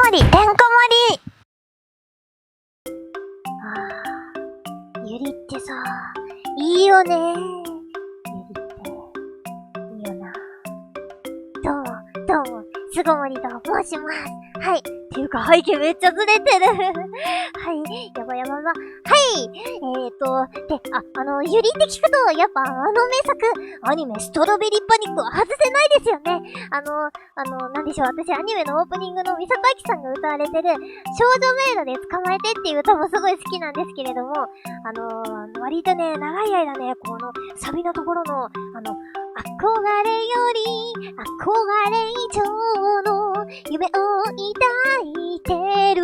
盛り、てんこ盛り。ゆりってさ、いいよね。ゆりっていいよな。どうも、巣ごもりと申します。はい。っていうか背景めっちゃずれてる。はい。やば。はい。ゆりって聞くと、やっぱ名作、アニメストロベリーパニックは外せないですよね。なんでしょう、私アニメのオープニングのミサトアキさんが歌われてる、少女迷路で捕まえてっていう歌もすごい好きなんですけれども、割とね、長い間ね、このサビのところの、憧れより、憧れ以上の夢を抱いてる。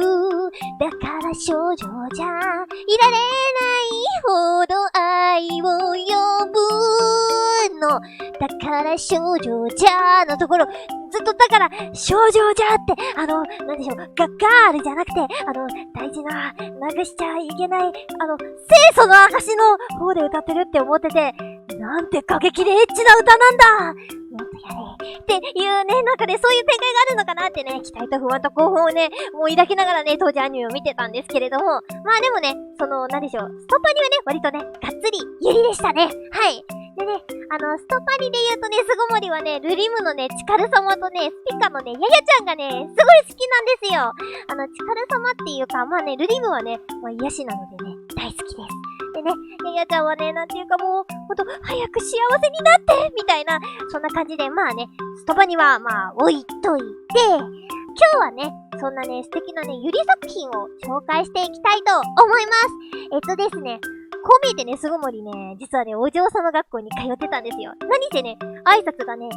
だから少女じゃいられないほど愛を呼ぶの。だから少女じゃのところ、ずっとだから少女じゃって、なんでしょう、ガールじゃなくて、大事な、流しちゃいけない、清楚の証の方で歌ってるって思ってて、なんて過激でエッチな歌なんだ、もっとやれっていうね、なんかね、そういう展開があるのかなってね、期待と不安と興奮をね、もう抱きながらね、当時アニメを見てたんですけれども、まあでもね、なんでしょう、ストパニはね、割とね、がっつりゆりでしたね。はい。でね、ストパニで言うとね、巣ごもりはね、ルリムのね、チカル様とね、スピカのね、ヤヤちゃんがね、すごい好きなんですよ。チカル様っていうか、まあね、ルリムはね、まあ癒しなのでね、大好きです。でね、ヤヤちゃんはね、なんていうかもう、ほんと、早く幸せになってみたいな、そんな感じで、まあね、ストパニは、まあ、置いといて、今日はね、そんなね、素敵なね、ゆり作品を紹介していきたいと思います。ですね、こう見えてね、巣ごもりね、実はね、お嬢様学校に通ってたんですよ。何せね、挨拶がね、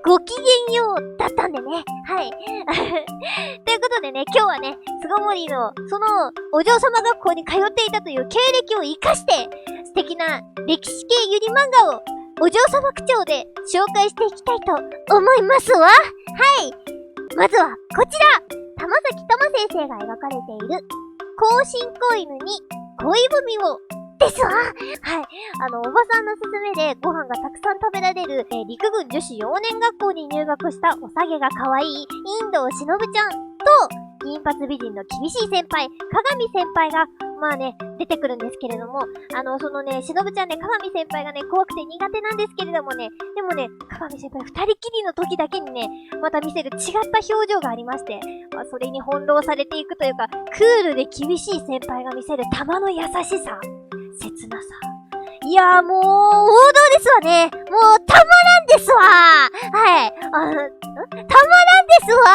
ごきげんようだったんでね。はい。ということでね、今日はね、巣ごもりの、その、お嬢様学校に通っていたという経歴を活かして、素敵な歴史系ゆり漫画を、お嬢様口調で紹介していきたいと思いますわ。はい。まずは、こちら玉崎玉先生が描かれている、後進子犬に恋文をですわ。はい。おばさんの勧めでご飯がたくさん食べられる、陸軍女子幼年学校に入学したおさげが可愛いインドしのぶちゃんと、銀髪美人の厳しい先輩、鏡先輩が、まあね、出てくるんですけれども、そのね、しのぶちゃんね、鏡先輩がね、怖くて苦手なんですけれどもね、でもね、鏡先輩二人きりの時だけにね、また見せる違った表情がありまして、まあ、それに翻弄されていくというか、クールで厳しい先輩が見せる玉の優しさ。切なさ。いやーもう、王道ですわね。もう、たまらんですわ。はい。たまらんですわ。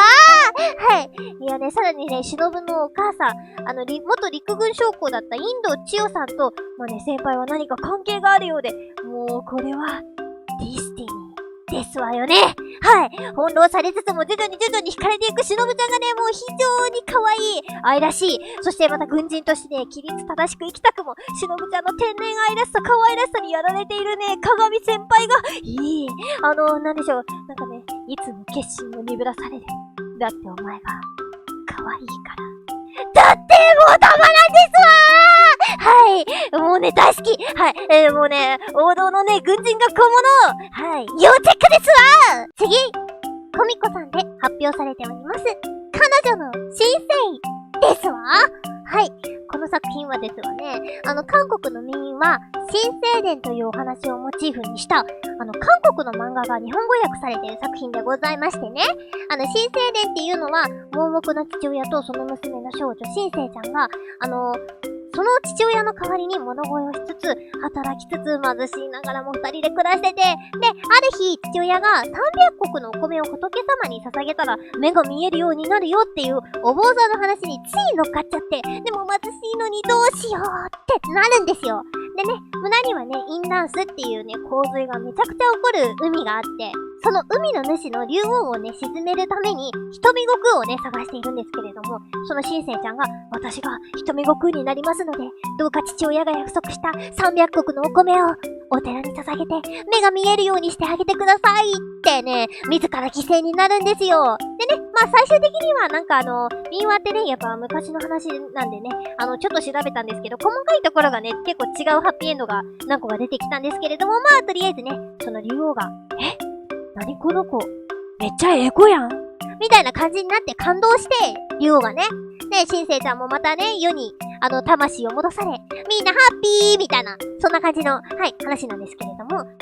はい。いやね、さらにね、しのぶのお母さん、元陸軍将校だったインド千代さんと、まあね、先輩は何か関係があるようで、もう、これは、ディスティニー。ですわよね。はい。翻弄されつつも徐々に惹かれていくしのぶちゃんがね、もう非常に可愛い、愛らしい。そしてまた軍人としてね、規律正しく生きたくも、しのぶちゃんの天然愛らしさ、可愛らしさにやられているね、鏡先輩が、いい。なんでしょう。なんかね、いつも決心を鈍らされる。だってお前が、可愛いから。だってもうたまらんですわー。はい。もうね、大好き。はい。もうね、王道のね、軍人学校もの。はい。要チェックですわ。次。コミコさんで発表されております。彼女の新生ですわ。はい。この作品はですわね、韓国の民は、新生伝というお話をモチーフにした、韓国の漫画が日本語訳されている作品でございましてね。新生伝っていうのは、盲目の父親とその娘の少女、新生ちゃんが、その父親の代わりに物乞いをしつつ、働きつつ貧しいながらも二人で暮らしてて、で、ある日、父親が300石のお米を仏様に捧げたら、目が見えるようになるよっていうお坊さんの話につい乗っかっちゃって、でも貧しいのにどうしようってなるんですよ。でね、村にはね、インダンスっていうね、洪水がめちゃくちゃ起こる海があって、その海の主の竜王をね、沈めるために、瞳悟空をね、探しているんですけれども、その新生ちゃんが、私が瞳悟空になりますので、どうか父親が約束した300石のお米をお寺に捧げて、目が見えるようにしてあげてくださいってね、自ら犠牲になるんですよ。でね、まあ最終的にはなんか民話ってね、やっぱ昔の話なんでね、ちょっと調べたんですけど、細かいところがね、結構違うハッピーエンドが何個か出てきたんですけれども、まあとりあえずね、その竜王が、何この子、めっちゃええ子やんっみたいな感じになって感動して、竜がね、新生ちゃんもまたね、世に、魂を戻され、みんなハッピーみたいな、そんな感じの、話なんですけれども、このね、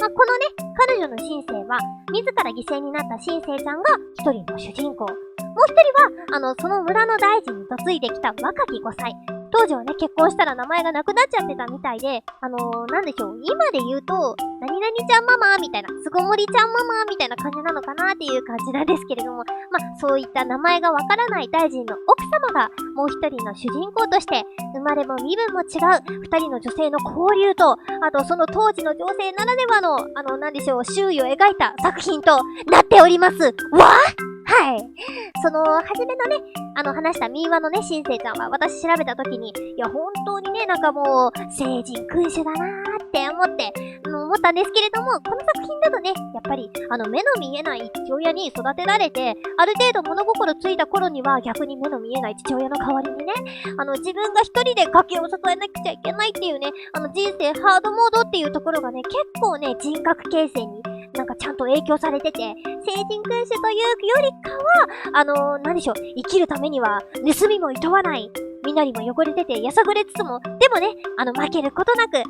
彼女の新生は、自ら犠牲になった新生ちゃんが一人の主人公。もう一人は、その村の大臣に嫁いできた若き5歳。当時はね、結婚したら名前がなくなっちゃってたみたいで、なんでしょう、今で言うと、何々ちゃんママみたいな、巣ごもりちゃんママみたいな感じなのかなっていう感じなんですけれども、そういった名前がわからない大臣の奥様が、もう一人の主人公として、生まれも身分も違う、二人の女性の交流と、あとその当時の女性ならではの、なんでしょう、周囲を描いた作品となっております。わはい。その、初めのね、話した民話のね、新生ちゃんは、私調べたときに、いや、本当にね、なんかもう、聖人君主だなーって思ったんですけれども、この作品だとね、やっぱり、目の見えない父親に育てられて、ある程度物心ついた頃には、逆に目の見えない父親の代わりにね、自分が一人で家計を支えなくちゃいけないっていうね、人生ハードモードっていうところがね、結構ね、人格形成に、なんかちゃんと影響されてて、聖人君主というよりかは、なんでしょう、生きるためには、盗みも厭わない、身なりも汚れてて、やさぐれつつも、でもね、負けることなく、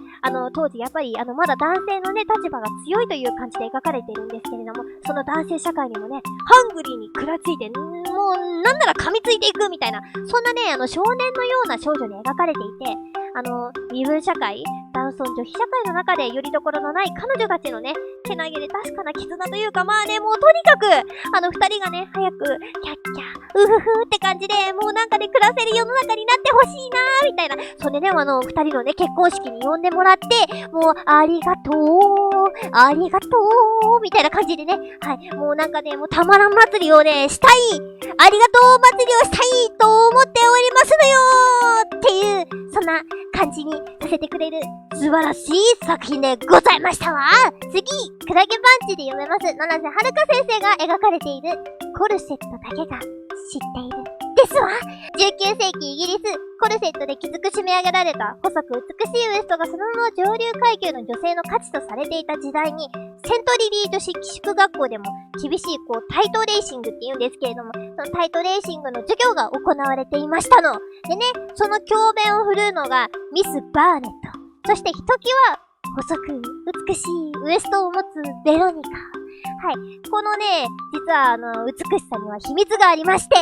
当時やっぱり、まだ男性のね、立場が強いという感じで描かれているんですけれども、その男性社会にもね、ハングリーに食らついて、もう、なんなら噛みついていくみたいな、そんなね、少年のような少女に描かれていて、身分社会、男尊女卑社会の中でよりどころのない彼女たちのね、けなげで確かな絆というか、もうとにかく、二人がね、早く、キャッキャ、うふふって感じで、もうなんかで暮らせる世の中になってほしいなー、みたいな。それでね、二人のね、結婚式に呼んでもらって、もう、ありがとう、ありがとう、みたいな感じでね、もうなんかね、もうたまらん祭りをね、したい、ありがとう祭りをしたいと思っておりますのよーっていう、そんな感じにさせてくれる素晴らしい作品でございましたわ。次、クラゲパンチで読めます七瀬はるか先生が描かれているコルセットだけが知っているですわ。19世紀イギリス、コルセットできつく締め上げられた細く美しいウエストがそのまま上流階級の女性の価値とされていた時代に、セントリリート式宿学校でも厳しいタイトレーシングって言うんですけれども、そのタイトレーシングの授業が行われていましたの。でね、その教鞭を振るうのがミス・バーネット。そしてひときわ細く美しいウエストを持つベロニカ。このね、実は美しさには秘密がありまして、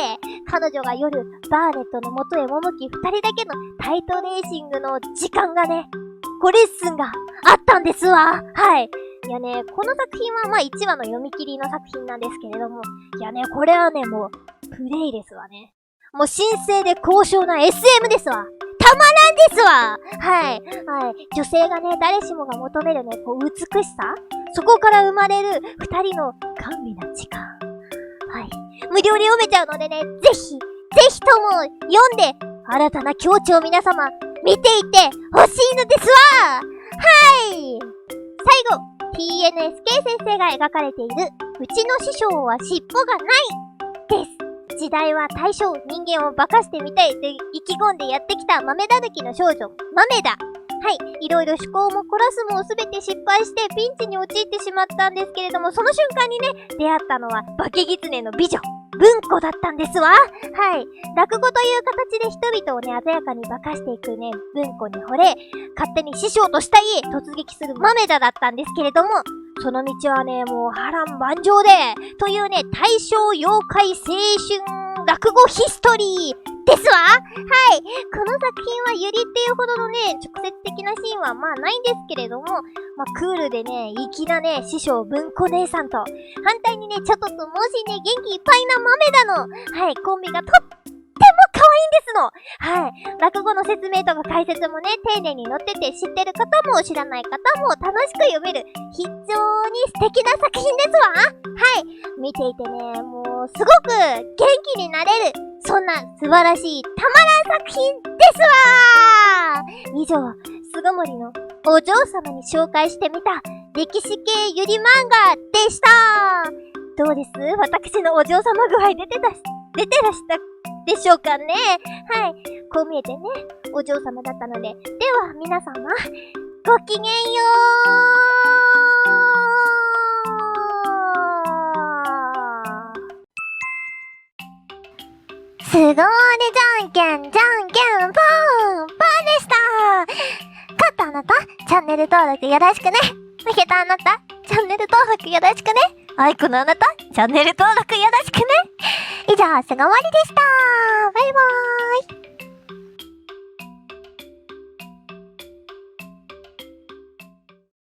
彼女が夜、バーネットの元へ赴き、二人だけのタイトレーシングの時間がね、レッスンがあったんですわ。いやね、この作品は1話の読み切りの作品なんですけれども、いやね、これはね、もう、プレイですわね。もう神聖で高尚な SM ですわ。たまらんですわ。女性がね、誰しもが求めるね、美しさ、そこから生まれる二人の甘美な時間。無料で読めちゃうのでね、ぜひとも読んで、新たな境地を皆様、見ていってほしいのですわ。最後、TNSK 先生が描かれている、うちの師匠は尻尾がないです。時代は大正、人間を化かしてみたいって意気込んでやってきた豆だぬきの少女、豆だ。いろいろ趣向も凝らすもすべて失敗してピンチに陥ってしまったんですけれども、その瞬間にね、出会ったのは化け狐の美女、文子だったんですわ。落語という形で人々をね、鮮やかに化かしていくね、文子に惚れ、勝手に師匠としたい突撃する豆田だったんですけれども、その道はね、もう波乱万丈で、というね、大正妖怪青春落語ヒストリーですわ。この作品はユリっていうほどのね、直接的なシーンはないんですけれども、クールでね、粋なね、師匠文子姉さんと、反対にね、ちょっとつもしいね、元気いっぱいな豆田の、コンビがとっても可愛いんですの。落語の説明とか解説もね、丁寧に載ってて、知ってる方も知らない方も楽しく読める、非常に素敵な作品ですわ。見ていてね、もう、すごく元気になれる、そんな素晴らしいたまらん作品ですわ。以上、巣ごもりのお嬢様に紹介してみた歴史系ゆり漫画でした。どうです？私のお嬢様具合出てらしたでしょうかね。こう見えてね、お嬢様だったので。では、皆様、ごきげんよう。すごいじゃんけんじゃんけんぽんパーでした。勝ったあなた、チャンネル登録よろしくね。負けたあなた、チャンネル登録よろしくね。アイコのあなた、チャンネル登録よろしくね。以上、すごまりでした。バイバーイ。